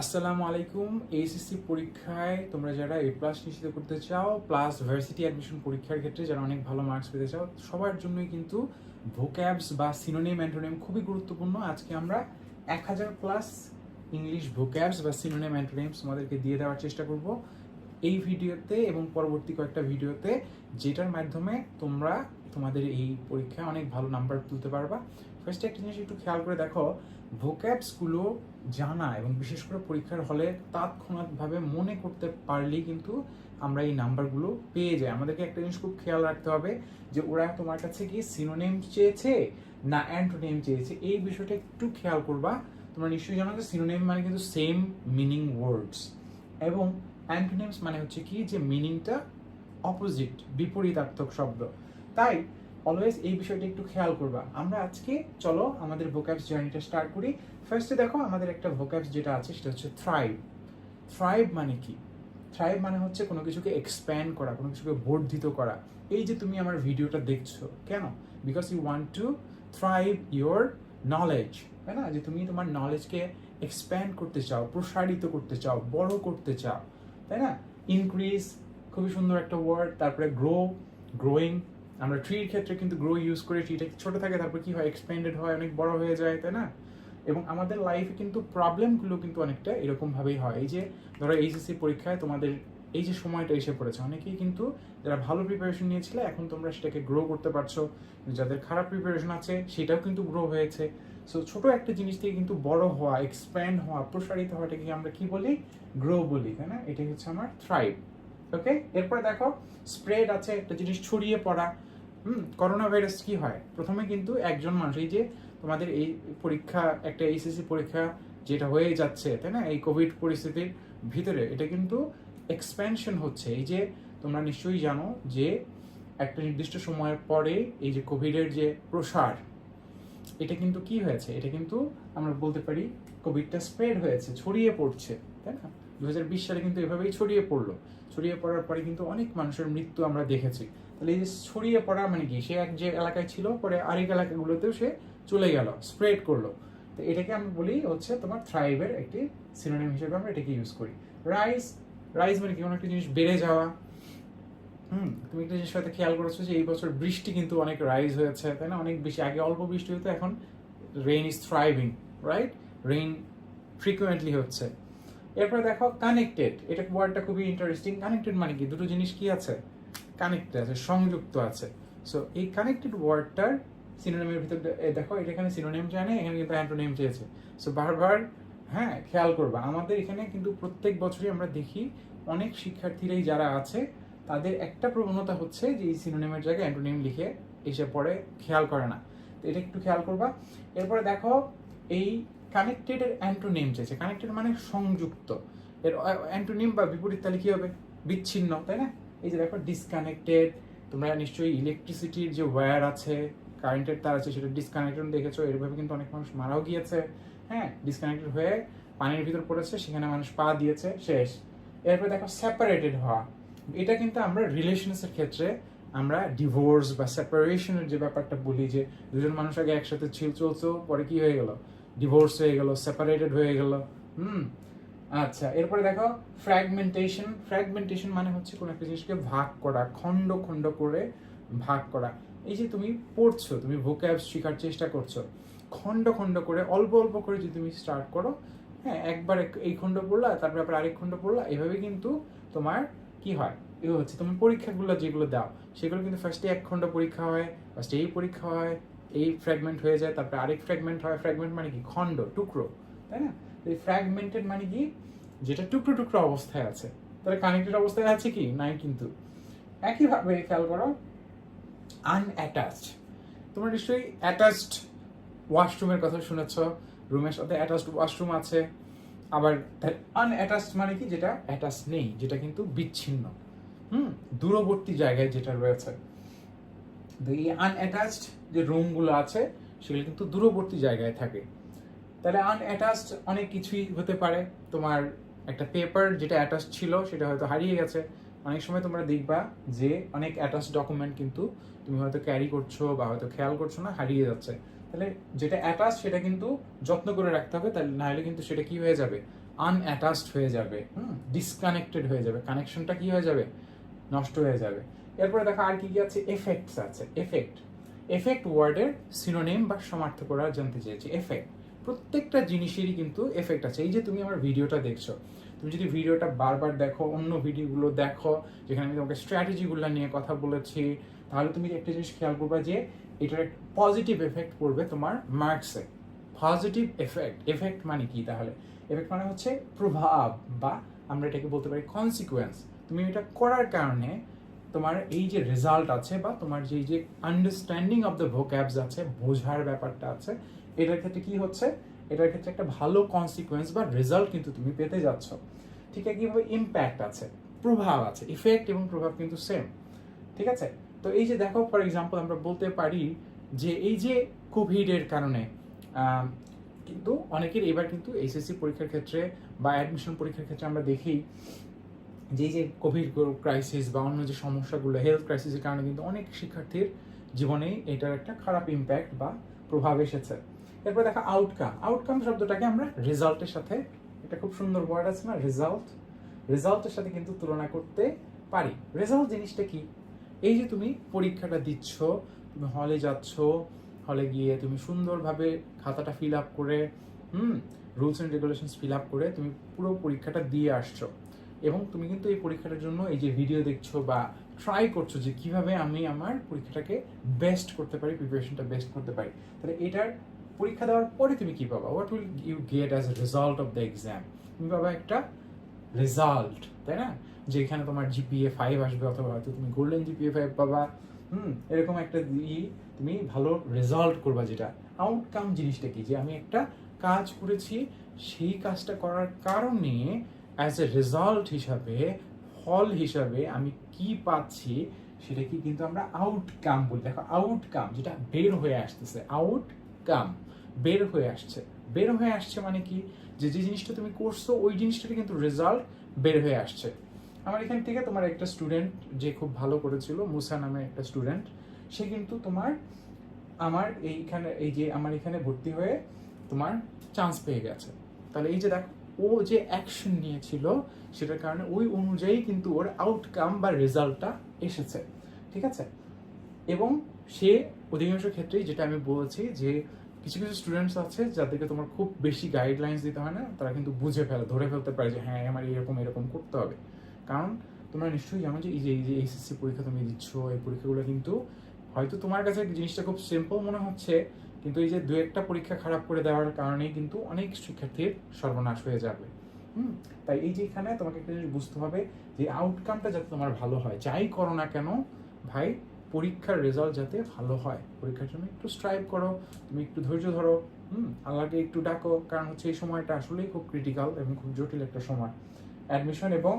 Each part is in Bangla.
আসসালামু আলাইকুম। এইচএসসি পরীক্ষায় তোমরা যারা এ প্লাস নিশ্চিত করতে চাও, প্লাস ভার্সিটি অ্যাডমিশন পরীক্ষার ক্ষেত্রে যারা অনেক ভালো মার্কস পেতে চাও, সবার জন্যই কিন্তু ভোক্যাবস বা সিনোনিম অ্যান্টোনিম খুবই গুরুত্বপূর্ণ। আজকে আমরা 1000 প্লাস ইংলিশ ভোক্যাবস বা সিনোনিম অ্যান্টোনিমস তোমাদেরকে দিয়ে দেওয়ার চেষ্টা করব এই ভিডিওতে এবং পরবর্তী কয়েকটা ভিডিওতে, যেটার মাধ্যমে তোমরা তোমাদের এই পরীক্ষায় অনেক ভালো নাম্বার তুলতে পারবা। ফার্স্টে একটা জিনিস একটু খেয়াল করে দেখো, ভোক্যাবসগুলো জানা এবং বিশেষ করে পরীক্ষার হলে তৎক্ষণাৎভাবে মনে করতে পারলেই কিন্তু আমরা এই নাম্বারগুলো পেয়ে যাই। আমাদেরকে একটা জিনিস খুব খেয়াল রাখতে হবে যে ওরা তোমার কাছে কি সিনোনিম চেয়েছে না অ্যান্টোনিম চেয়েছে, এই বিষয়টা একটু খেয়াল করবা। তোমরা নিশ্চয়ই জানো যে সিনোনিম মানে কিন্তু সেম মিনিং ওয়ার্ডস, এবং অ্যান্টোনিমস মানে হচ্ছে কি যে মিনিংটা অপোজিট, বিপরীতার্থক শব্দ। তাই অলওয়েজ এই বিষয়টা একটু খেয়াল করবা। আমরা আজকে চলো আমাদের ভোক্যাবস জার্নিটা স্টার্ট করি। ফার্স্টে দেখো আমাদের একটা ভোক্যাবস যেটা আছে সেটা হচ্ছে থ্রাইভ। থ্রাইভ মানে কি? থ্রাইভ মানে হচ্ছে কোনো কিছুকে এক্সপ্যান্ড করা, কোনো কিছুকে বর্ধিত করা। এই যে তুমি আমার ভিডিওটা দেখছো কেন? Because you want to thrive your knowledge, তাই না? যে তুমি তোমার নলেজকে এক্সপ্যান্ড করতে চাও, প্রসারিত করতে চাও, বড় করতে চাও, তাই না? ইনক্রিজ খুবই সুন্দর একটা ওয়ার্ড। তারপরে গ্রো, গ্রোয়িং। আমরা ট্রির ক্ষেত্রে কিন্তু গ্রো ইউজ করি, ট্রিটা ছোট থাকে তারপর কি হয়, এক্সপ্যান্ডেড হয়, অনেক বড় হয়ে যায়, তাই না? এবং আমাদের লাইফে কিন্তু প্রবলেমগুলো কিন্তু অনেকটা এরকমভাবেই হয়। এই যে ধরো এইচএসসি পরীক্ষায় তোমাদের এই যে সময়টা এসে পড়েছে, অনেকেই কিন্তু যারা ভালো প্রিপারেশন নিয়েছিলে এখন তোমরা সেটাকে গ্রো করতে পারছো, যাদের খারাপ প্রিপারেশন আছে সেটাও কিন্তু গ্রো হয়েছে। সো ছোট একটা জিনিস থেকে কিন্তু বড় হওয়া, এক্সপ্যান্ড হওয়া, প্রসারিত হওয়াটাকে আমরা কি বলি? গ্রো বলি, তাই না? এটাই হচ্ছে আমার থ্রাইভ। ওকে, এরপরে দেখো স্প্রেড আছে, একটা জিনিস ছড়িয়ে পড়া। করোনা ভাইরাস কি হয়, প্রথমে কিন্তু একজন মানুষ, এই যে তোমাদের এই পরীক্ষা, একটা এইচএসসি পরীক্ষা যেটা হয়ে যাচ্ছে, তাই না, এই কোভিড পরিস্থিতির ভিতরে এটা কিন্তু এক্সপ্যানশন হচ্ছে। এই যে তোমরা নিশ্চয়ই জানো যে একটা নির্দিষ্ট সময়ের পরে এই যে কোভিডের যে প্রসার, এটা কিন্তু কি হয়েছে, এটা কিন্তু আমরা বলতে পারি কোভিডটা স্প্রেড হয়েছে, ছড়িয়ে পড়ছে, তাই না? 2020 সালে কিন্তু এভাবেই ছড়িয়ে পড়লো। ছড়িয়ে পড়ার পরে কিন্তু অনেক মানুষের মৃত্যু আমরা দেখেছি। তাহলে এই যে ছড়িয়ে পড়া মানে কি, সে এক যে এলাকায় ছিল পরে আরেক এলাকাগুলোতেও সে চলে গেল, স্প্রেড করলো। তো এটাকে আমরা বলি হচ্ছে তোমার থ্রাইভের একটি সিনোনিম হিসেবে আমরা এটাকে ইউজ করি। রাইজ, রাইজ মানে কি, কোনো একটা জিনিস বেড়ে যাওয়া। তুমি একটা জিনিস হয়তো খেয়াল করেছো যে এই বছর বৃষ্টি কিন্তু অনেক রাইজ হয়েছে, তাই না? অনেক বেশি, আগে অল্প বৃষ্টি হতো, এখন rain is thriving, right? Rain frequently হচ্ছে। এরপরে দেখো কানেক্টেড, এটা ওয়ার্ডটা খুবই ইন্টারেস্টিং। কানেক্টেড মানে কি, দুটো জিনিস কি আছে, কানেক্টেড আছে, সংযুক্ত আছে। সো এই কানেক্টেড ওয়ার্ডটার সিনোনিমের ভিতর দেখো, এটা এখানে সিনোনিম চায় না, এখানে কিন্তু অ্যান্টোনিম চেয়েছে। সো বারবার খেয়াল করবা, আমাদের এখানে কিন্তু প্রত্যেক বছরই আমরা দেখি অনেক শিক্ষার্থীরাই যারা আছে তাদের একটা প্রবণতা হচ্ছে যে এই সিনোনিমের জায়গায় অ্যান্টোনিম লিখে এসে পড়ে, খেয়াল করে না। তো এটা একটু খেয়াল করবা। এরপরে দেখো এই কানেক্টেড এর অ্যান্টোনিম চেয়েছে। কানেক্টেড মানে সংযুক্ত, এর অ্যান্টোনিম বা বিপরীত তাহলে কি হবে? বিচ্ছিন্ন, তাই না? এই যে দেখো ডিসকানেক্টেড, তোমরা নিশ্চয়ই ইলেকট্রিসিটির যে ওয়্যার আছে, কারেন্টের তার আছে, সেটা ডিসকানেক্টেড দেখেছো। এরভাবে কিন্তু অনেক মানুষ মারাও গিয়েছে, ডিসকানেক্টেড হয়ে পানির ভিতর পড়েছে, সেখানে মানুষ পা দিয়েছে, শেষ। এরপর দেখো সেপারেটেড হওয়া, এটা কিন্তু আমরা রিলেশনসের ক্ষেত্রে আমরা ডিভোর্স বা সেপারেশনের যে ব্যাপারটা বলি, যে দুজন মানুষ আগে একসাথে চলছো, পরে কি হয়ে গেল, ডিভোর্স হয়ে গেল, সেপারেটেড হয়ে গেল। আচ্ছা, এরপরে দেখো ফ্র্যাগমেন্টেশন। ফ্র্যাগমেন্টেশন মানে হচ্ছে কোনো একটা জিনিসকে ভাগ করা, খণ্ড খণ্ড করে ভাগ করা। এই যে তুমি পড়ছো, তুমি ভোক্যাবস শেখার চেষ্টা করছো, খণ্ড খণ্ড করে অল্প অল্প করে যদি তুমি স্টার্ট করো, একবার এই খণ্ড পড়লা, তারপরে আবার আরেক খণ্ড পড়লা, এভাবে কিন্তু তোমার কি হয়, এ হচ্ছে তুমি পরীক্ষাগুলো যেগুলো দাও সেগুলো কিন্তু ফার্স্টে এক খণ্ড পরীক্ষা হয়, ফার্স্টে এই পরীক্ষা হয়, এই ফ্র্যাগমেন্ট হয়ে যায়, তারপরে আরেক ফ্র্যাগমেন্ট হয়। ফ্র্যাগমেন্ট মানে কি, খণ্ড, টুকরো, তাই না? এই ফ্র্যাগমেন্টেড মানে কি, যেটা টুকরো টুকরো অবস্থায় আছে। তাহলে কানেক্টেড অবস্থায় আছে কি, নাই কিন্তু। একইভাবে খেয়াল করো আনঅ্যাটাচড। তোমরা নিশ্চয়ই অ্যাটাচড ওয়াশরুমের কথা শুনেছ, রুমের সাথে অ্যাটাচড ওয়াশরুম আছে। আবার আনঅ্যাটাচড মানে কি, যেটা অ্যাটাচ নেই, যেটা কিন্তু বিচ্ছিন্ন, দূরবর্তী জায়গায় যেটা রয়েছে। তো এই আনঅ্যাটাচড যে রুমগুলো আছে সেগুলো কিন্তু দূরবর্তী জায়গায় থাকে। তাহলে আনঅ্যাটাচড অনেক কিছুই হতে পারে। তোমার একটা পেপার যেটা অ্যাটাচ ছিল সেটা হয়তো হারিয়ে গেছে। অনেক সময় তোমরা দেখবা যে অনেক অ্যাটাচ ডকুমেন্ট কিন্তু তুমি হয়তো ক্যারি করছো বা হয়তো খেয়াল করছো না, হারিয়ে যাচ্ছে। তাহলে যেটা অ্যাটাচ সেটা কিন্তু যত্ন করে রাখতে হবে, তাহলে নাহলে কিন্তু সেটা কি হয়ে যাবে, আনঅ্যাটাচড হয়ে যাবে, ডিসকানেক্টেড হয়ে যাবে, কানেকশনটা কি হয়ে যাবে, নষ্ট হয়ে যাবে। এরপরে দেখো আর কি কি আছে, এফেক্টস আছে। এফেক্ট ওয়ার্ডের সিনোনিম বা সমার্থক ওরা জানতে চেয়েছে। এফেক্ট, প্রত্যেকটা জিনিসেরই কিন্তু এফেক্ট আছে। এই যে তুমি আমার ভিডিওটা দেখছো, তুমি যদি ভিডিওটা বারবার দেখো, অন্য ভিডিওগুলো দেখো যেখানে আমি তোমাকে স্ট্র্যাটেজিগুলো নিয়ে কথা বলেছি, তাহলে তুমি একটা জিনিস খেয়াল করবা যে এটার একটা পজিটিভ এফেক্ট পড়বে তোমার মার্কসে। পজিটিভ এফেক্ট মানে কি তাহলে? এফেক্ট মানে হচ্ছে প্রভাব, বা আমরা এটাকে বলতে পারি কনসিকুয়েন্স। তুমি এটা করার কারণে তোমার এই যে রেজাল্ট আছে, বা তোমার যে যে আন্ডারস্ট্যান্ডিং অফ দ্য ভোক্যাবস আছে, বোঝার ব্যাপারটা আছে, এটার ক্ষেত্রে কি হচ্ছে, এটার ক্ষেত্রে একটা ভালো কনসিকুয়েন্স বা রেজাল্ট কিন্তু তুমি পেতে যাচ্ছ। ঠিক আছে, কিভাবে ইম্প্যাক্ট আছে, প্রভাব আছে, ইফেক্ট এবং প্রভাব কিন্তু সেম। ঠিক আছে, তো এই যে দেখো ফর এক্সাম্পল আমরা বলতে পারি যে এই যে কোভিডের কারণে কিন্তু অনেকের এবার কিন্তু এইচএসসি পরীক্ষার ক্ষেত্রে বা অ্যাডমিশন পরীক্ষার ক্ষেত্রে আমরা দেখি যে এই যে কোভিড ক্রাইসিস বা অন্য যে সমস্যাগুলো, হেলথ ক্রাইসিসের কারণে কিন্তু অনেক শিক্ষার্থীর জীবনে এটার একটা খারাপ ইম্প্যাক্ট বা প্রভাব এসেছে। এরপর দেখা আউটকাম শব্দটাকে আমরা রেজাল্টের সাথে, এটা খুব সুন্দর ওয়ার্ড আছে না, রেজাল্টের সাথে কিন্তু তুলনা করতে পারি। রেজাল্ট জিনিসটা কি? এই যে তুমি পরীক্ষাটা দিচ্ছ, তুমি হলে যাচ্ছ, হলে গিয়ে তুমি সুন্দরভাবে খাতাটা ফিল আপ করে, rules and regulations fill up করে তুমি পুরো পরীক্ষাটা দিয়ে আসছো, এবং তুমি কিন্তু এই পরীক্ষাটার জন্য এই যে ভিডিও দেখছো বা ট্রাই করছো যে কিভাবে আমি আমার পরীক্ষাটাকে বেস্ট করতে পারি, প্রিপারেশনটা বেস্ট করতে পারি। তাহলে এটার পরীক্ষা দেওয়ার পরে তুমি কি পাবা? What will you get as a result of the exam? তুমি পাবা একটা রেজাল্ট, তাই না? যেখানে তোমার জিপিএ 5 আসবে, অথবা হয়তো তুমি গোল্ডেন জিপিএ 5 পাবা, এরকম একটা তুমি ভালো রেজাল্ট করবা। যেটা আউটকাম জিনিসটা কি, যে আমি একটা কাজ করেছি, সেই কাজটা করার কারণে অ্যাজ এ রেজাল্ট হিসাবে, ফল হিসাবে আমি কি পাচ্ছি, সেটা কি কিন্তু আমরা আউটকাম বলি। দেখো আউটকাম যেটা বের হয়ে আসতেছে, আউটকাম বের হয়ে আসছে। বের হয়ে আসছে মানে কি, যে যে জিনিসটা তুমি করছো ওই জিনিসটারই কিন্তু রেজাল্ট বের হয়ে আসছে। আমার এখান থেকে তোমার একটা স্টুডেন্ট যে খুব ভালো করেছিল, মুসা নামে একটা স্টুডেন্ট, সে কিন্তু তোমার আমার এইখানে, এই যে আমার এখানে ভর্তি হয়ে তোমার চান্স পেয়ে গেছে। তাহলে এই যে দেখো, ও যে অ্যাকশন নিয়েছিল সেটার কারণে ওই অনুযায়ী কিন্তু ওর আউটকাম বা রেজাল্টটা এসেছে। ঠিক আছে, এবং সে অধিকাংশ ক্ষেত্রেই, যেটা আমি বলেছি যে কিছু কিছু স্টুডেন্টস আছে যাদেরকে তোমার খুব বেশি গাইডলাইন্স দিতে হয় না, তারা কিন্তু বুঝে ফেলে, ধরে ফেলতে পারে যে হ্যাঁ আমার এরকম এরকম করতে হবে। কারণ তোমরা নিশ্চয়ই জানো যে এই যে এইচএসসি পরীক্ষা তুমি দিচ্ছ, এই পরীক্ষাগুলো কিন্তু হয়তো তোমার কাছে জিনিসটা খুব সিম্পল মনে হচ্ছে, কিন্তু এই যে দু একটা পরীক্ষা খারাপ করে দেওয়ার কারণেই কিন্তু অনেক শিক্ষার্থীর সর্বনাশ হয়ে যাবে। তাই এই যে এখানে তোমাকে একটা জিনিস বুঝতে হবে যে আউটকামটা যাতে তোমার ভালো হয়, যাই করো না কেন ভাই, পরীক্ষার রেজাল্ট যাতে ভালো হয়, পরীক্ষার জন্য একটু স্ট্রাইভ করো, তুমি একটু ধৈর্য ধরো, আল্লাহকে একটু ডাকো, কারণ হচ্ছে এই সময়টা আসলেই খুব ক্রিটিক্যাল এবং খুব জটিল একটা সময়। অ্যাডমিশন এবং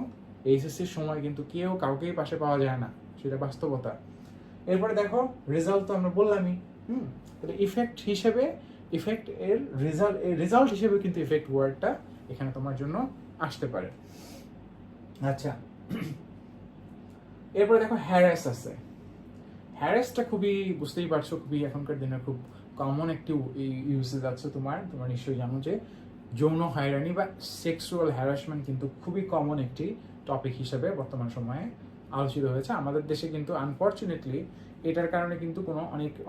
এইচএসসির সময় কিন্তু কেউ কাউকেই পাশে পাওয়া যায় না, সেটা বাস্তবতা। এরপরে দেখো রেজাল্ট তো আমরা বললামই, তাহলে ইফেক্ট এর রেজাল্ট হিসেবে কিন্তু ইফেক্ট ওয়ার্ডটা এখানে তোমার জন্য আসতে পারে। আচ্ছা, এরপরে দেখো হ্যারাস আছে। হ্যারাসটা খুবই, বুঝতেই পারছো, খুবই এখনকার দিনে খুব কমন একটি ইউসেজ আছে তোমার নিশ্চয়ই জানো যে যৌন হয়রানি বা সেক্সুয়াল হ্যারাসমেন্ট কিন্তু খুবই কমন একটি টপিক হিসেবে বর্তমান সময়ে আলোচিত হয়েছে আমাদের দেশে। কিন্তু আনফর্চুনেটলি এটার কারণে কিন্তু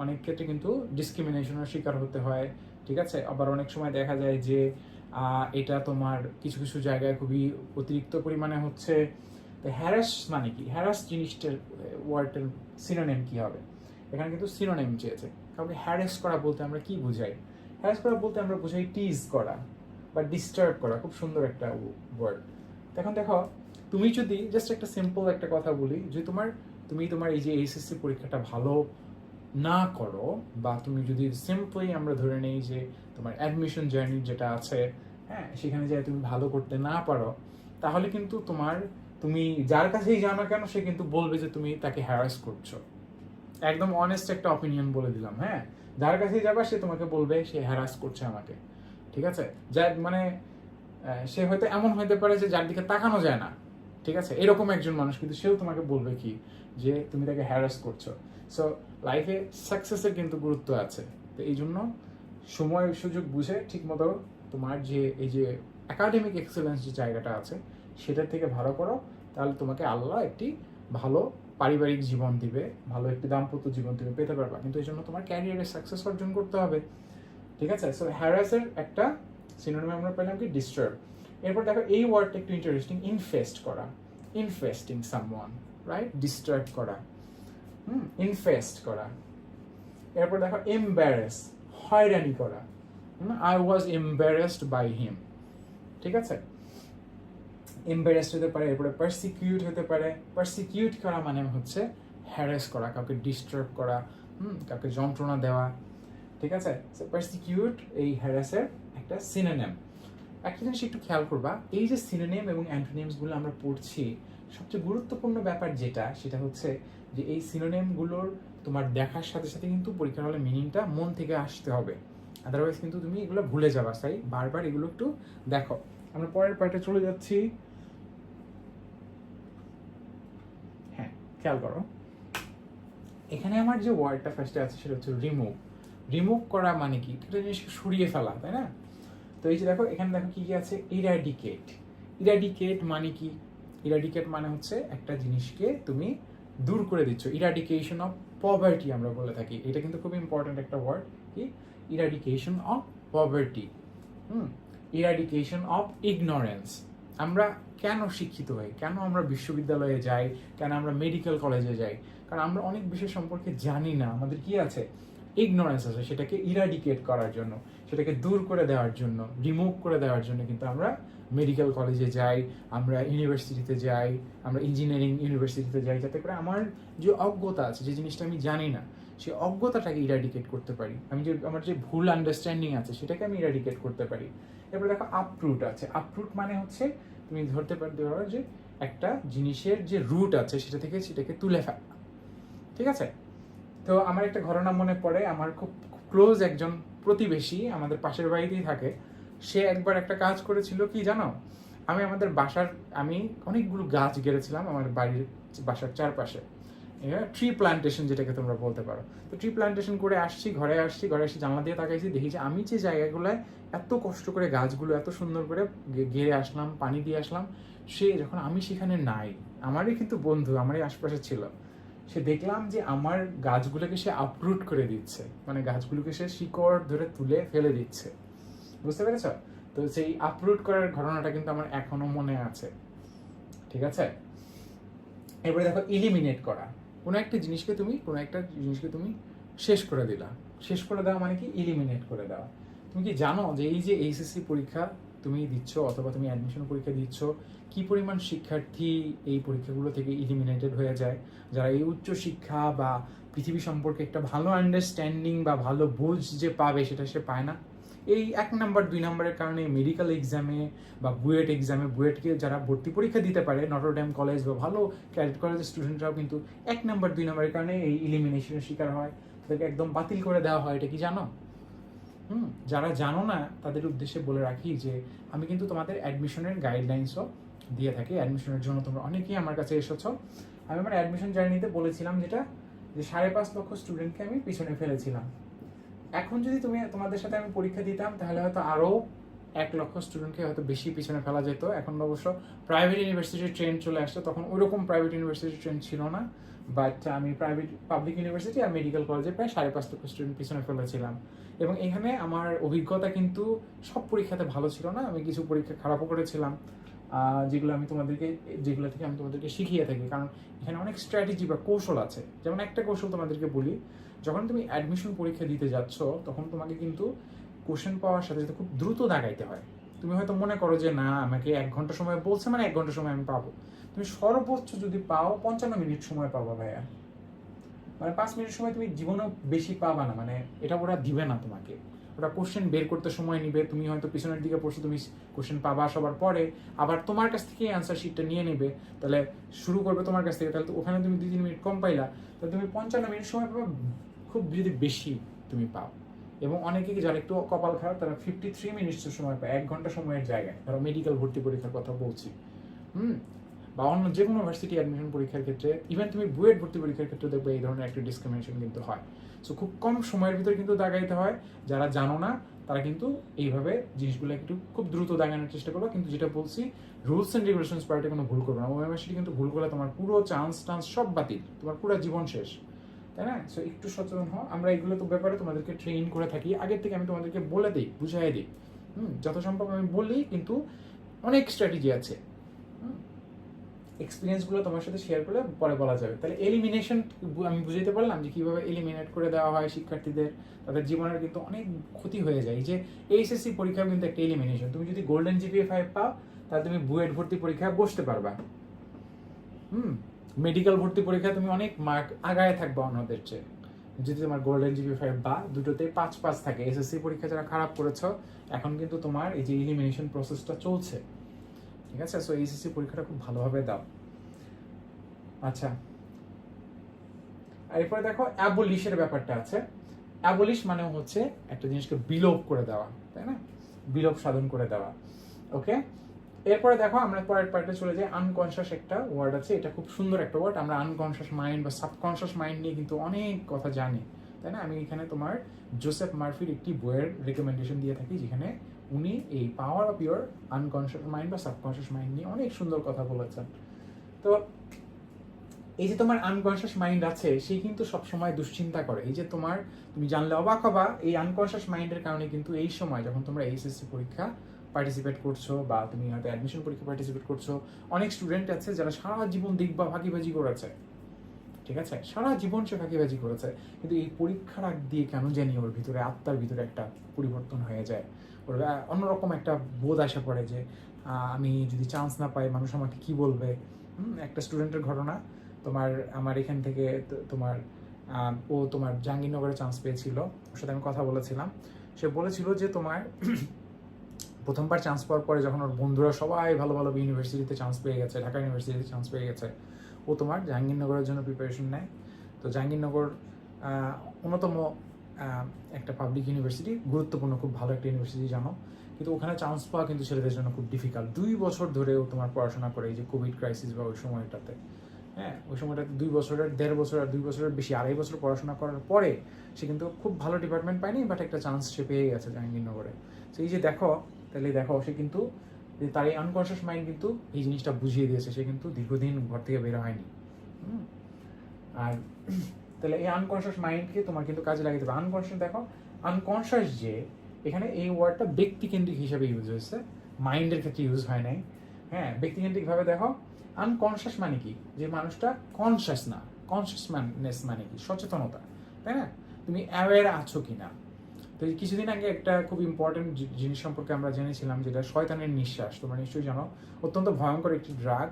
অনেক ক্ষেত্রে কিন্তু ডিসক্রিমিনেশনের শিকার হতে হয়। ঠিক আছে, আবার অনেক সময় দেখা যায় যে এটা তোমার কিছু কিছু জায়গায় খুবই অতিরিক্ত পরিমাণে হচ্ছে। তো হ্যারাস মানে কি, হ্যারাস জিনিসটার ওয়ার্ডটার সিনোনিম কি হবে? এখানে কিন্তু সিনোনিম চেয়েছে। কাউকে হ্যারাস করা বলতে আমরা কি বুঝাই? হ্যারাস করা বলতে আমরা বুঝাই টিজ করা বা ডিস্টার্ব করা। খুব সুন্দর একটা ওয়ার্ড। এখন দেখো, তুমি যদি জাস্ট একটা সিম্পল একটা কথা বলি, যে তুমি তোমার এই যে এইচএসসি পরীক্ষাটা ভালো না করো, বা তুমি যদি সিম্পলি আমরা ধরে নেই যে তোমার অ্যাডমিশন জার্নি যেটা আছে, হ্যাঁ, সেখানে যাই তুমি ভালো করতে না পারো, তাহলে কিন্তু তুমি যার কাছেই যাও না কেন, সে কিন্তু বলবে যে তুমি তাকে হ্যারাস করছো। একদম অনেস্ট একটা অপিনিয়ন বলে দিলাম, হ্যাঁ, যার কাছেই যাবা সে তোমাকে বলবে সে হ্যারাস করছে আমাকে। ঠিক আছে, যার মানে সে হয়তো এমন হইতে পারে যে যার দিকে তাকানো যায় না, ঠিক আছে, এরকম একজন মানুষ, কিন্তু সেও তোমাকে বলবে কি যে তুমি তাকে হ্যারাস করছো। সো লাইফে সাকসেসের কিন্তু গুরুত্ব আছে, তো এই জন্য সময় সুযোগ বুঝে ঠিকমতো তোমার যে এই যে একাডেমিক এক্সেলেন্স যে জায়গাটা আছে সেটার থেকে ভালো করো, তাহলে তোমাকে আল্লাহ একটি ভালো পারিবারিক জীবন দিবে, ভালো একটি দাম্পত্য জীবন তুমি পেতে পারবা। কিন্তু এই জন্য তোমার ক্যারিয়ারে সাকসেস অর্জন করতে হবে, ঠিক আছে? সো হ্যারাসের একটা সিনোনিম আমরা পেলাম কি ডিস্টার্ব। এরপর দেখো এই ওয়ার্ডটা একটু ইন্টারেস্টিং, ইনফেস্ট করা, ইনফেস্টিং সামওয়ান, রাইট? ডিস্টার্ব করা, ইনফেস্ট করা। এরপর দেখো এম্বারেস, হয়রানি করা, I was embarrassed by him, ঠিক আছে? এম্বারেসড হতে পারে। এরপরে পারসিকিউট হতে পারে। পারসিকিউট করা মানে হচ্ছে হ্যারাস করা, কাউকে ডিস্টার্ব করা, কাউকে যন্ত্রণা দেওয়া, ঠিক আছে? পারসিকিউট এই হ্যারাসের একটা সিনোনিম। একটা জিনিস একটু খেয়াল করবা, এই যে সিনোনিম এবং অ্যান্টোনিমসগুলো আমরা পড়ছি, সবচেয়ে গুরুত্বপূর্ণ ব্যাপার যেটা সেটা হচ্ছে যে এই সিনোনিমগুলোর তোমার দেখার সাথে সাথে কিন্তু পরীক্ষার হলে মিনিংটা মন থেকে আসতে হবে, আদারওয়াইজ কিন্তু তুমি এগুলো ভুলে যাবা। তাই বারবার এগুলো একটু দেখো। আমরা পরের পার্টে চলে যাচ্ছি। হ্যাঁ, খেয়াল করো, এখানে আমার যে ওয়ার্ডটা ফার্স্টে আছে সেটা হচ্ছে রিমুভ। রিমুভ করা মানে কি? একটা জিনিসকে সরিয়ে ফেলা, তাই না? তো এই যে দেখো, এখানে দেখো কি কি আছে, ইরাডিকেট। ইরাডিকেট মানে কি? ইরাডিকেট মানে হচ্ছে একটা জিনিসকে তুমি দূর করে দিচ্ছ। ইরাডিকেশন অফ পভার্টি আমরা বলে থাকি, এটা কিন্তু খুব ইম্পর্টেন্ট একটা ওয়ার্ড। কি? Eradication of poverty, eradication of ignorance. আমরা কেন শিক্ষিত হই, কেন আমরা বিশ্ববিদ্যালয়ে যাই, কেন আমরা মেডিকেল কলেজে যাই? কারণ আমরা অনেক বিষয় সম্পর্কে জানি না, আমাদের কি আছে, ইগনোরেন্স আছে। সেটাকে ইরাডিকেট করার জন্য, সেটাকে দূর করে দেওয়ার জন্য, রিমুভ করে দেওয়ার জন্য কিন্তু আমরা মেডিকেল কলেজে যাই, আমরা ইউনিভার্সিটিতে যাই, আমরা ইঞ্জিনিয়ারিং ইউনিভার্সিটিতে যাই, যাতে করে আমার যে অজ্ঞতা আছে, যে জিনিসটা আমি জানি না, সেই অজ্ঞতাটাকে ইরাডিকেট করতে পারি। আমি যে আমার যে ভুল আন্ডারস্ট্যান্ডিং আছে সেটাকে আমি ইরাডিকেট করতে পারি। এরপর দেখো আপরুট আছে। আপরুট মানে হচ্ছে তুমি ধরতে পারতে পারো যে একটা জিনিসের যে রুট আছে সেটাকে তুলে ফেলা, ঠিক আছে? তো আমার একটা ঘটনা মনে পড়ে, আমার খুব ক্লোজ একজন প্রতিবেশী আমাদের পাশের বাড়িতেই থাকে। সে একবার একটা কাজ করেছিল কি জানো? আমি অনেকগুলো গাছ গেড়েছিলাম আমার বাসার চারপাশে, ট্রি প্লান্টেশন যেটাকে তোমরা বলতে পারো। তো ট্রি প্লান্টেশন করে ঘরে এসে জানলা দিয়ে তাকাইছি, দেখি যে আমি যে জায়গাগুলোয় এত কষ্ট করে গাছগুলো এত সুন্দর করে গেড়ে আসলাম, পানি দিয়ে আসলাম, সে যখন আমি সেখানে নাই, আমারই কিন্তু বন্ধু আমারই আশপাশে ছিল, সে দেখলাম যে আমার গাছগুলোকে সে আপরুট করে দিচ্ছে, মানে গাছগুলোকে সে শিকড় ধরে তুলে ফেলে দিচ্ছে, বুঝতে পেরেছ? তো সেই আপরুট করার ঘটনাটা কিন্তু আমার এখনো মনে আছে, ঠিক আছে? এবারে দেখো ইলিমিনেট করা। কোনো একটা জিনিসকে তুমি শেষ করে দিলা। শেষ করে দেওয়া মানে কি? ইলিমিনেট করে দেওয়া। তুমি কি জানো যে এই যে এইচএসসি পরীক্ষা তুমি দিচ্ছ অথবা তুমি অ্যাডমিশন পরীক্ষা দিচ্ছ, কি পরিমাণ শিক্ষার্থী এই পরীক্ষাগুলো থেকে ইলিমিনেটেড হয়ে যায়, যারা এই উচ্চ শিক্ষা বা পৃথিবী সম্পর্কে একটা ভালো আন্ডারস্ট্যান্ডিং বা ভালো বুঝ যে পাবে সেটা সে পায় না। এই 1 নাম্বার 2 নাম্বারের কারণে মেডিকেল এক্সামে বা বুয়েটকে যারা ভর্তি পরীক্ষা দিতে পারে, নটরডেম কলেজ বা ভালো ক্যাডেট কলেজের স্টুডেন্টরাও কিন্তু 1 নাম্বার 2 নাম্বারের কারণে এই ইলিমিনেশনের শিকার হয়, তাদেরকে একদম বাতিল করে দেওয়া হয়। এটা কি জানো? যারা জানো না তাদের উদ্দেশ্যে বলে রাখি যে আমি কিন্তু তোমাদের অ্যাডমিশনের গাইডলাইন্সও দিয়ে থাকি। অ্যাডমিশনের জন্য তোমরা অনেকেই আমার কাছে এসেছো। আমি আমার অ্যাডমিশন জার্নিতে বলেছিলাম যেটা, যে 5.5 লক্ষ স্টুডেন্টকে আমি পিছনে ফেলেছিলাম। এখন যদি তোমাদের সাথে আমি পরীক্ষা দিতাম তাহলে হয়তো আরও 1 লক্ষ স্টুডেন্টকে হয়তো বেশি পিছনে ফেলা যেত। এখন অবশ্য প্রাইভেট ইউনিভার্সিটির ট্রেন্ড চলে আসছে, তখন ওইরকম প্রাইভেট ইউনিভার্সিটির ট্রেন্ড ছিল না, বাট আমি পাবলিক ইউনিভার্সিটি আর মেডিকেল কলেজে প্রায় 5.5 লক্ষ স্টুডেন্ট পিছনে ফেলেছিলাম। এবং এখানে আমার অভিজ্ঞতা কিন্তু সব পরীক্ষাতে ভালো ছিল না, আমি কিছু পরীক্ষা খারাপও করেছিলাম, যেগুলো থেকে আমি তোমাদেরকে শিখিয়ে থাকি। কারণ এখানে অনেক স্ট্র্যাটেজি বা কৌশল আছে। যেমন একটা কৌশল তোমাদেরকে বলি, যখন তুমি অ্যাডমিশন পরীক্ষা দিতে যাচ্ছ তখন তোমাকে কিন্তু কোশ্চেন পাওয়ার সাথে সাথে খুব দ্রুত দাগাইতে হয়। তুমি হয়তো মনে করো যে না, আমাকে 1 ঘন্টা সময় বলছে মানে 1 ঘন্টা সময় আমি পাবো। তুমি সর্বোচ্চ যদি পাও 55 মিনিট সময় পাবো ভাইয়া, মানে 5 মিনিট সময় তুমি জীবনেও বেশি পাবা না, মানে এটা ওরা দিবে না তোমাকে। ওরা কোশ্চেন বের করতে সময় নিবে, তুমি হয়তো পিছনের দিকে পড়ছো, তুমি কোশ্চেন পাবা সবার পরে, আবার তোমার কাছ থেকে অ্যান্সার শিটটা নিয়ে নেবে, তাহলে শুরু করবে তোমার কাছ থেকে, তাহলে তো ওখানে তুমি 2-3 মিনিট কম পাইলা, তাহলে তুমি 55 মিনিট সময় পাবা, খুব যদি বেশি তুমি পাও। এবং অনেকে যারা একটু কপাল খারাপ তারা 53 মিনিটসের সময় পায়, 1 ঘন্টা সময়ের জায়গায়, ধরো মেডিকেল ভর্তি পরীক্ষার কথা বলছি। বা অন্য যে কোনো ভার্সিটি অ্যাডমিশন পরীক্ষার ক্ষেত্রে, ইভেন তুমি বুয়েট ভর্তি পরীক্ষার ক্ষেত্রে দেখবে এই ধরনের একটা ডিসক্রিমিনেশন কিন্তু হয়। সো খুব কম সময়ের ভিতরে কিন্তু দাগাইতে হয়। যারা জানো না তারা কিন্তু এইভাবে জিনিসগুলো একটু খুব দ্রুত দাগানোর চেষ্টা করো। কিন্তু যেটা বলছি, রুলস অ্যান্ড রেগুলেশনস পার্টে কোনো ভুল করবে না। ওএমআরসিটি কিন্তু ভুল করলে তোমার পুরো চান্স সব বাতিল, তোমার পুরো জীবন শেষ, তাই না? সো একটু সচেতন হও। আমরা এগুলো তো ব্যাপারে তোমাদেরকে ট্রেন করে থাকি আগের থেকে, আমি তোমাদেরকে বলে দিই, বুঝাই দিই, যত সম্ভব আমি বলি, কিন্তু অনেক স্ট্র্যাটেজি আছে। এক্সপিরিয়েন্সগুলো তোমার সাথে শেয়ার করলে পরে বলা যাবে। তাহলে এলিমিনেশন আমি বুঝাইতে পারলাম যে কীভাবে এলিমিনেট করে দেওয়া হয় শিক্ষার্থীদের, তাদের জীবনের কিন্তু অনেক ক্ষতি হয়ে যায়। যে এইচএসসি পরীক্ষাও কিন্তু একটা এলিমিনেশন। তুমি যদি গোল্ডেন জিপিএ 5 পাও তাহলে তুমি বুয়েট ভর্তি পরীক্ষায় বসতে পারবা। মেডিকেল ভর্তি পরীক্ষায় তুমি অনেক মার্ক আগায় থাকবা অন্যদের চেয়ে, যদি তোমার গোল্ডেন জিপিএ 5 বা দুটোতে 5 থাকে। এসএসসি পরীক্ষা যারা খারাপ করেছ, এখন কিন্তু তোমার এই যে এলিমিনেশন প্রসেসটা চলছে, ঠিক আছে? সো এইচএসসি পরীক্ষাটা খুব ভালোভাবে দাও। আচ্ছা, আর এরপরে দেখো অ্যাবলিশের ব্যাপারটা আছে। অ্যাবলিশ মানে হচ্ছে একটা জিনিসকে বিলোপ করে দেওয়া, তাই না? বিলোপ সাধন করে দেওয়া। ওকে, এরপরে দেখো আমরা পরের পার্টে চলে যাই। আনকনশিয়াস একটা ওয়ার্ড আছে, এটা খুব সুন্দর একটা ওয়ার্ড। আমরা আনকনশিয়াস মাইন্ড বা সাবকনশিয়াস মাইন্ড নিয়ে কিন্তু অনেক কথা জানি, তাই না? আমি এখানে তোমার জোসেফ মার্ফির একটি বইয়ের রেকমেন্ডেশন দিয়ে থাকি, যেখানে উনি এই power of your unconscious mind বা সাবকনশিয়াস মাইন্ড নিয়ে অনেক সুন্দর কথা বলেছেন। তো এই যে তোমার আনকনশিয়াস মাইন্ড আছে, সে কিন্তু সবসময় দুশ্চিন্তা করে। এই যে তুমি জানলে অবাক হবা, এই আনকনশিয়াস মাইন্ডের কারণে কিন্তু এই সময় যখন তোমরা এইচএসসি পরীক্ষা পার্টিসিপেট করছো বা তুমি হয়তো অ্যাডমিশন পরীক্ষা পার্টিসিপেট করছো, অনেক স্টুডেন্ট আছে যারা সারা জীবন দেখবা ফাঁকিবাজি করেছে, ঠিক আছে? সারা জীবন সে ফাঁকিবাজি করেছে, কিন্তু এই পরীক্ষার আগ দিয়ে কেন জানি ওর ভিতরে, আত্মার ভিতরে একটা পরিবর্তন হয়ে যায়। ওর অন্যরকম একটা বোধ আসা পড়ে যে আমি যদি চান্স না পাই মানুষ আমাকে কি বলবে। একটা স্টুডেন্টের ঘটনা, আমার এখান থেকে ও তোমার জাহাঙ্গীরনগরে চান্স পেয়েছিল, ওর সাথে আমি কথা বলেছিলাম। সে বলেছিল যে তোমার প্রথমবার চান্স পাওয়ার পরে যখন ওর বন্ধুরা সবাই ভালো ভালো ইউনিভার্সিটিতে চান্স পেয়ে গেছে, ঢাকা ইউনিভার্সিটিতে চান্স পেয়ে গেছে, ও তোমার জাহাঙ্গীরনগরের জন্য প্রিপারেশন নেয়। তো জাহাঙ্গীরনগর অন্যতম একটা পাবলিক ইউনিভার্সিটি, গুরুত্বপূর্ণ, খুব ভালো একটা ইউনিভার্সিটি জানো, কিন্তু ওখানে চান্স পাওয়া কিন্তু ছেলেদের জন্য খুব ডিফিকাল্ট। 2 বছর ধরেও তোমার পড়াশোনা করে, এই যে কোভিড ক্রাইসিস বা ওই সময়টাতে, হ্যাঁ ওই সময়টাতে 2 বছরের 1.5 বছর আর 2 বছরের বেশি 2.5 বছর পড়াশোনা করার পরে সে কিন্তু খুব ভালো ডিপার্টমেন্ট পায়নি, বাট একটা চান্স সে পেয়ে গেছে জাহাঙ্গীরনগরে। তো এই যে দেখো, তাহলে দেখো সে কিন্তু তার এই আনকনশিয়াস মাইন্ড কিন্তু এই জিনিসটা বুঝিয়ে দিয়েছে, সে কিন্তু দীর্ঘদিন ঘর থেকে বের হয়নি। আর তাহলে এই আনকনশিয়াস মাইন্ডকে তোমার কিন্তু কাজে লাগাতে হবে। আনকনশিয়াস দেখো, আনকনশিয়াস যে এখানে এই ওয়ার্ডটা ব্যক্তিকেন্দ্রিক হিসাবে ইউজ হয়েছে, মাইন্ডের ক্ষেত্রে ইউজ হয় নাই। হ্যাঁ, ব্যক্তিকেন্দ্রিকভাবে দেখো। আনকনশিয়াস মানে কি? যে মানুষটা কনশিয়াস না। কনশিয়াসনেস মানে কি? সচেতনতা, তাই না? তুমি অ্যাওয়্যার আছো কিনা। তো কিছুদিন আগে একটা খুব ইম্পর্টেন্ট জিনিস সম্পর্কে আমরা জেনেছিলাম, যেটা শয়তানের নিঃশ্বাস, তোমরা নিশ্চয়ই জানো। অত্যন্ত ভয়ঙ্কর একটি ড্রাগ।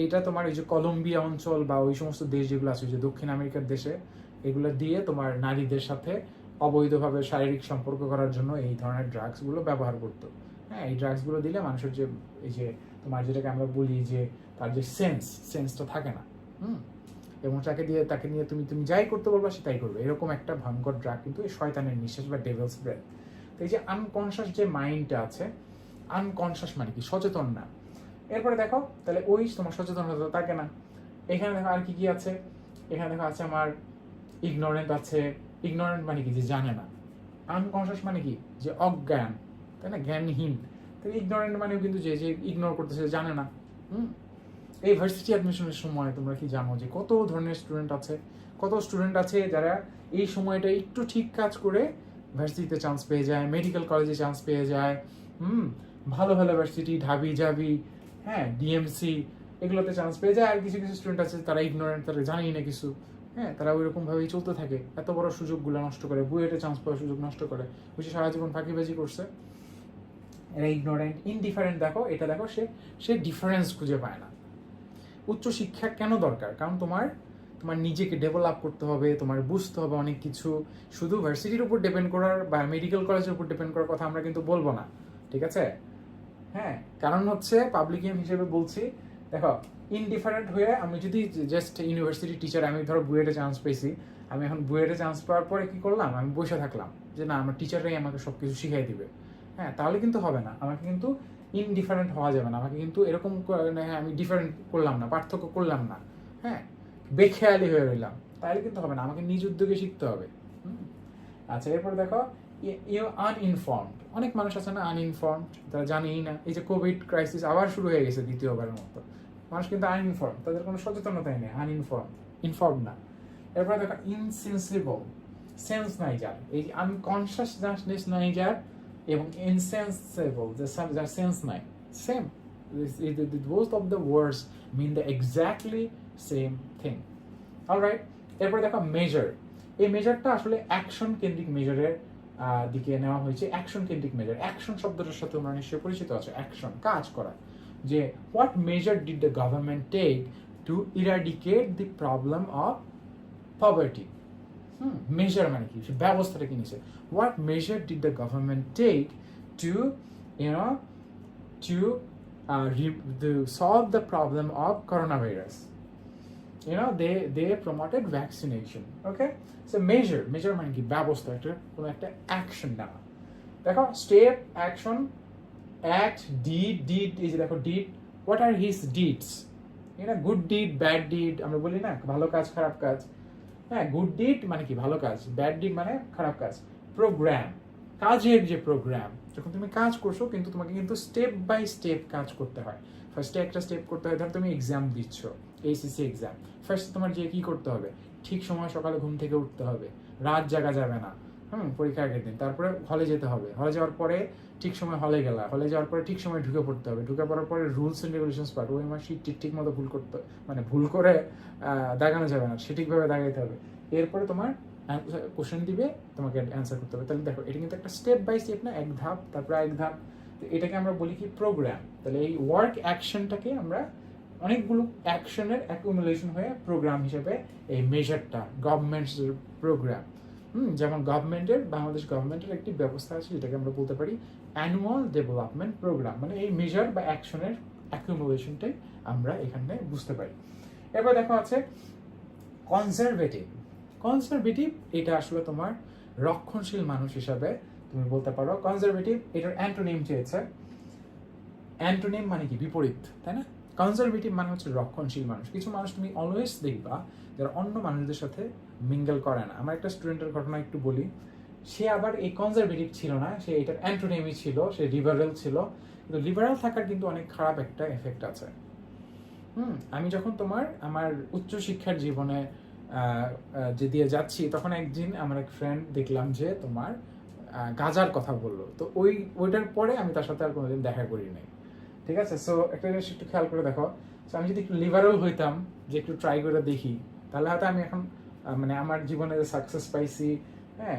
এইটা তোমার এই যে কলম্বিয়া অঞ্চল বা ওই সমস্ত দেশ যেগুলো আছে, যে দক্ষিণ আমেরিকার দেশে, এগুলো দিয়ে তোমার নারীদের সাথে অবৈধভাবে শারীরিক সম্পর্ক করার জন্য এই ধরনের ড্রাগসগুলো ব্যবহার করতো। হ্যাঁ, এই ড্রাগসগুলো দিলে মানুষের যে এই যে তোমার যেটাকে আমরা বলি যে তার যে সেন্সটা থাকে না, এবং তাকে নিয়ে তুমি যাই করতে বলবা সে তাই করবে, এরকম একটা ভয়ঙ্কর ড্রাগ কিন্তু এই শয়তানের নিঃশ্বাস বা ডেভিলস ব্রেথ। তো এই যে আনকনশিয়াস যে মাইন্ডটা আছে, আনকনশিয়াস মানে কি? সচেতন না। এরপরে দেখো, তাহলে ওই তোমার সচেতন হতে থাকে না। এখানে দেখো আর কি কি আছে, এখানে দেখো আছে আমার ইগনোরেন্ট আছে। ইগনোরেন্ট মানে কি? যে জানে না। আনকনশিয়াস মানে কি? যে অজ্ঞান, তাই না? জ্ঞানহীন। তাহলে ইগনোরেন্ট মানেও কিন্তু যে ইগনোর করতেছে, জানে না। এই ভার্সিটি অ্যাডমিশনের সময় তোমরা কি জানো যে কত ধরনের স্টুডেন্ট আছে, কত স্টুডেন্ট আছে যারা এই সময়টা একটু ঠিক কাজ করে ভার্সিটিতে চান্স পেয়ে যায়, মেডিকেল কলেজে চান্স পেয়ে যায়, ভালো ভালো ভার্সিটি, ঢাবি জাবি, হ্যাঁ ডিএমসি, এগুলোতে চান্স পেয়ে যায়। আর কিছু কিছু স্টুডেন্ট আছে তারা ইগনোরেন্ট, তারা জানেই না কিছু, হ্যাঁ তারা ওই রকমভাবেই চলতে থাকে, এত বড় সুযোগগুলো নষ্ট করে, বুয়েটে চান্স পাওয়ার সুযোগ নষ্ট করে, বুঝে সারা জীবন ফাঁকিবাজি করছে। এরা ইগনোরেন্ট। ইনডিফারেন্ট দেখো, এটা দেখো, সে ডিফারেন্স খুঁজে পায় না। উচ্চশিক্ষা কেন দরকার? কারণ তোমার নিজেকে ডেভেলপ করতে হবে, তোমার বুঝতে হবে অনেক কিছু। শুধু ভার্সিটির উপর ডিপেন্ড করার বা মেডিকেল কলেজের উপর ডিপেন্ড করার কথা আমরা কিন্তু বলবো না, ঠিক আছে? হ্যাঁ, কারণ হচ্ছে পাবলিক হিসেবে বলছি, দেখো ইনডিফারেন্ট হয়ে আমি যদি জাস্ট ইউনিভার্সিটি টিচার, আমি ধরো বুয়েটে চান্স পেয়েছি, আমি এখন বুয়েটে চান্স পাওয়ার পরে কি করলাম? আমি বসে থাকলাম যে না, আমার টিচাররাই আমাকে সব কিছু শিখিয়ে দিবে। হ্যাঁ, তাহলে কিন্তু হবে না। আমাকে কিন্তু ইনডিফারেন্ট হওয়া যাবে না, আমাকে কিন্তু এরকম হ্যাঁ আমি ডিফারেন্ট করলাম না, পার্থক্য করলাম না, হ্যাঁ বেখেয়ালি হয়ে রইলাম, তাহলে কিন্তু হবে না, আমাকে নিজ উদ্যোগে শিখতে হবে। আচ্ছা, এরপর দেখো ইউ আনইনফর্মড। অনেক মানুষ আছে না আনইনফর্মড, তারা জানেই না। এই যে কোভিড ক্রাইসিস আবার শুরু হয়ে গেছে দ্বিতীয়বারের মতো, মানুষ কিন্তু আনইনফর্ম, তাদের কোনো সচেতনতাই নেই, ইনফর্ম না। এরপরে দেখো ইনসেন্সিবল, সেন্স নাই যার, এই আনকনসিয়াসনেস নাই যার, এবং ইনসেন্সিবল যার সেন্স নাই, same, both of the words mean the exactly same thing. Alright, এরপরে দেখো মেজার। এই মেজারটা আসলে অ্যাকশন কেন্দ্রিক মেজারের দিকে নেওয়া হয়েছে। অ্যাকশন কেন্দ্রিক মেজার, অ্যাকশন শব্দটার সাথে তোমরা নিশ্চয়ই পরিচিত আছো, অ্যাকশন কাজ করা, যে what measure did the government take to eradicate the problem of poverty. Measure মানে কি, সে ব্যবস্থাটা কি নিছে, what measure did the government take to you know to solve the problem of coronavirus. They promoted vaccination. Okay, so measure মানে কি, ব্যবস্থা, কোনো একটা অ্যাকশন নেওয়া। দেখো স্টেপ, অ্যাকশন, অ্যাক্ট, ডিড, এই যে দেখো did, what are his deeds, good did, bad did, আমরা বলি না ভালো কাজ খারাপ কাজ, হ্যাঁ গুড ডিড মানে কি ভালো কাজ, ব্যাড ডিড মানে খারাপ কাজ। প্রোগ্রাম, কাজের যে প্রোগ্রাম, যখন তুমি কাজ করছো কিন্তু তোমাকে কিন্তু স্টেপ বাই স্টেপ কাজ করতে হয়। ফার্স্টে একটা স্টেপ করতে হয়, ধর তুমি এক্সাম দিচ্ছ, এইচএসসি এক্সাম, ফার্স্ট তোমার যে কি করতে হবে, ঠিক সময় সকালে ঘুম থেকে উঠতে হবে, রাত জাগা যাবে না, পরীক্ষা আগের দিন, তারপরে হলে যেতে হবে, হলে যাওয়ার পরে ঠিক সময় হলে গেলা, হলে যাওয়ার পরে ঠিক সময় ঢুকে পড়তে হবে, ঢুকে পড়ার পরে রুলস এন্ড রেগুলেশনস পার্ট, ওই আমার ঠিক মতো ভুল করতে, মানে ভুল করে দাগানো যাবে না, সঠিকভাবে দাগাইতে হবে। এরপরে তোমার কোশ্চেন দিবে, তোমাকে অ্যান্সার করতে হবে। তাহলে দেখো এটা কিন্তু একটা স্টেপ বাই স্টেপ না, এক ধাপ তারপরে এক ধাপ, তো এটাকে আমরা বলি কি প্রোগ্রাম। তাহলে এই ওয়ার্ক অ্যাকশনটাকে আমরা অনেকগুলো অ্যাকশনের অ্যাকুমুলেশন হয়ে প্রোগ্রাম হিসেবে এই মেজারটা গভর্নমেন্টস প্রোগ্রাম। যেমন বাংলাদেশ গভর্নমেন্টের একটি ব্যবস্থা আছে যেটাকে আমরা বলতে পারি অ্যানুয়াল ডেভেলপমেন্ট প্রোগ্রাম, মানে এই মেজার বা অ্যাকশনের অ্যাকুমুলেশনটাই আমরা এখানে বুঝতে পারি। এবার দেখো আছে কনজারভেটিভ, এটা আসলে তোমার রক্ষণশীল মানুষ হিসাবে তুমি বলতে পারো। কনজারভেটিভ এটার অ্যান্টোনিম চেয়েছে, অ্যান্টোনিম মানে কি বিপরীত, তাই না? কনজারভেটিভ মানে হচ্ছে রক্ষণশীল মানুষ। কিছু মানুষ তুমি অলওয়েজ দেখবা যারা অন্য মানুষদের সাথে মিঙ্গেল করে না। আমার একটা স্টুডেন্টের ঘটনা একটু বলি, সে আবার এই কনজারভেটিভ ছিল না, সে এটার অ্যান্টোনিমই ছিল, সে লিবারেল ছিল। কিন্তু লিবারেল থাকার কিন্তু অনেক খারাপ একটা এফেক্ট আছে। আমি যখন আমার উচ্চশিক্ষার জীবনে যে দিয়ে যাচ্ছি, তখন একদিন আমার এক ফ্রেন্ড দেখলাম যে তোমার গাজার কথা বললো, তো ওইটার পরে আমি তার সাথে আর কোনোদিন দেখা করি নাই। ঠিক আছে, সো একটা জিনিস একটু খেয়াল করে দেখো, সো আমি যদি একটু লিবারেল হইতাম, যে একটু ট্রাই করে দেখি, তাহলে হয়তো আমি এখন মানে আমার জীবনে যে সাকসেস পাইছি, হ্যাঁ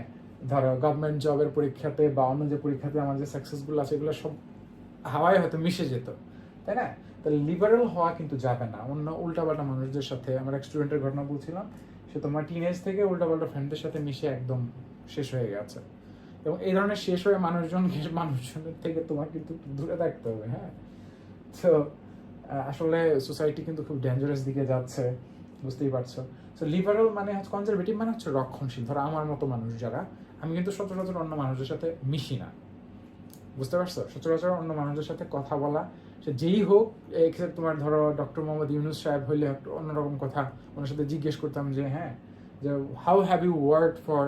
ধরো গভর্নমেন্ট জবের পরীক্ষাতে বা অন্য যে পরীক্ষাতে আমার যে সাকসেসগুলো আছে এগুলো সব হাওয়ায় হয়তো মিশে যেত, তাই না? তাহলে লিবারেল হওয়া কিন্তু যাবে না অন্য উল্টাপাল্টা মানুষদের সাথে। আমার এক স্টুডেন্টের ঘটনা বলছিলাম, সে তোমার টিনেজ থেকে উল্টাপাল্টা ফ্রেন্ডদের সাথে মিশে একদম শেষ হয়ে গেছে। এবং এই ধরনের শেষ হয়ে মানুষজনের থেকে তোমার কিন্তু দূরে থাকতে হবে। হ্যাঁ, তো আসলে সোসাইটি কিন্তু খুব ডেঞ্জারাস দিকে যাচ্ছে, বুঝতেই পারছো। সো লিবারেল মানে হচ্ছে, কনজারভেটিভ মানে হচ্ছে রক্ষণশীল। ধরো আমার মতো মানুষ যারা, আমি কিন্তু সচরাচর অন্য মানুষদের সাথে মিশি না, বুঝতে পারছো? সচরাচর অন্য মানুষদের সাথে কথা বলা, সে যেই হোক, এক্ষেত্রে তোমার ধরো ডক্টর মোহাম্মদ ইউনুস সাহেব হইলে একটু অন্যরকম কথা, ওনার সাথে জিজ্ঞেস করতাম যে হ্যাঁ, যে how have you worked for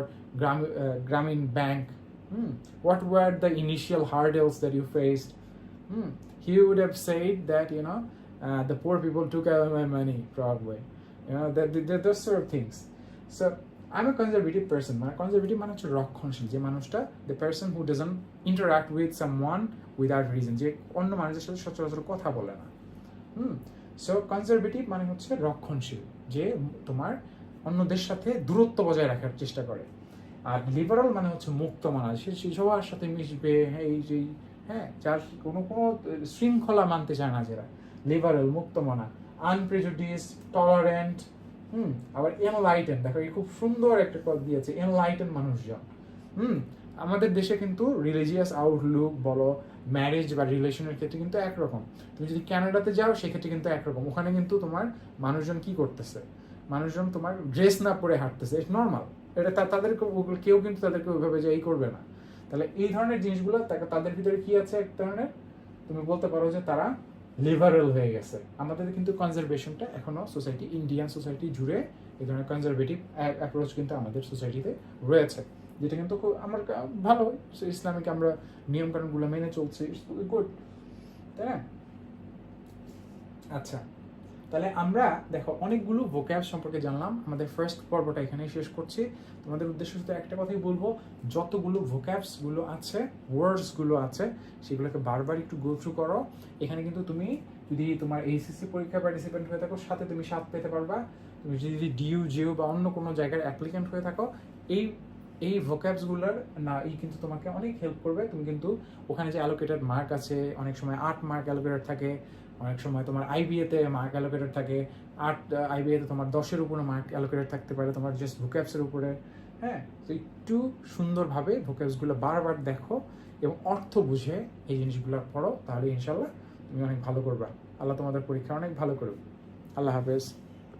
Grameen Bank, what were the initial hurdles that you faced? He would have said that the poor people took away my money, probably, those sort of things. So I'm a conservative person. Conservative মানে হচ্ছে রক্ষণশীল, যে মানুষটা, the person who doesn't interact with someone without reason, যে অন্য মানুষের সাথে সচরাচর কথা বলে না। সো কনজারভেটিভ মানে হচ্ছে রক্ষণশীল, যে তোমার অন্যদের সাথে দূরত্ব বজায় রাখার চেষ্টা করে। আর লিবারাল মানে হচ্ছে মুক্ত মনা, সে সবার সাথে মিশবে, এই যে হ্যাঁ, যার কোনো শৃঙ্খলা মানতে চায় না, যারা লিবারাল, মুক্ত মনা, আনপ্রেজুডিস, টলারেন্ট, আবার এনলাইটেন। দেখো এই খুব সুন্দর একটা পদ দিয়েছে, এনলাইটেন মানুষজন। আমাদের দেশে কিন্তু রিলিজিয়াস আউটলুক বলো, ম্যারেজ বা রিলেশনের ক্ষেত্রে কিন্তু একরকম। তুমি যদি কানাডাতে যাও সেক্ষেত্রে কিন্তু একরকম। ওখানে কিন্তু তোমার মানুষজন কি করতেছে, মানুষজন তোমার ড্রেস না পরে হাঁটতেছে, ইটস নর্মাল। এটা তাদেরকে কেউ কিন্তু তাদেরকে ওইভাবে যে এই করবে না। তাহলে এই ধরনের জিনিসগুলো তাদের ভিতরে কি আছে, এক ধরনের তুমি বলতে পারো যে তারা লিবারেল হয়ে গেছে। আমাদের কিন্তু কনজারভেশনটা এখনো সোসাইটি, ইন্ডিয়ান সোসাইটি জুড়ে এই ধরনের কনজারভেটিভ অ্যাপ্রোচ কিন্তু আমাদের সোসাইটিতে রয়েছে, যেটা কিন্তু আমার ভালো। ইসলামিক আমরা নিয়মকানুনগুলো মেনে চলছি, গুড, তাই না? আচ্ছা, তাহলে আমরা দেখো অনেকগুলো ভোক্যাব সম্পর্কে জানলাম। আমাদের ফার্স্ট পর্বটা এখানেই শেষ করছি। তোমাদের উদ্দেশ্য শুধু একটা কথাই বলবো, যতগুলো ভোক্যাবসগুলো আছে, ওয়ার্ডসগুলো আছে, সেগুলোকে বারবার একটু গো থ্রু করো। এখানে কিন্তু তুমি যদি তোমার এইচএসসি পরীক্ষায় পার্টিসিপেন্ট হয়ে থাকো, সাথে তুমি 7 পেতে পারবা। তুমি যদি ডিইউ, জিইউ বা অন্য কোনো জায়গার অ্যাপ্লিক্যান্ট হয়ে থাকো, এই ভোক্যাবসগুলোর না কিন্তু তোমাকে অনেক হেল্প করবে। তুমি কিন্তু ওখানে যে অ্যালোকেটেড মার্ক আছে, অনেক সময় 8 মার্ক অ্যালোকেটেড থাকে, অনেক সময় তোমার আইবিএতে মার্ক অ্যালোকেটেড থাকে 8, আইবিএতে তোমার 10-এর উপরে মার্ক অ্যালোকেটেড থাকতে পারে তোমার জাস্ট ভোক্যাবসের উপরে। হ্যাঁ, তো একটু সুন্দরভাবে ভোক্যাবসগুলো বারবার দেখো এবং অর্থ বুঝে এই জিনিসগুলো পড়ো, তাহলে ইনশাল্লাহ তুমি অনেক ভালো করবা। আল্লাহ তোমাদের পরীক্ষা অনেক ভালো করুক। আল্লাহ হাফেজ।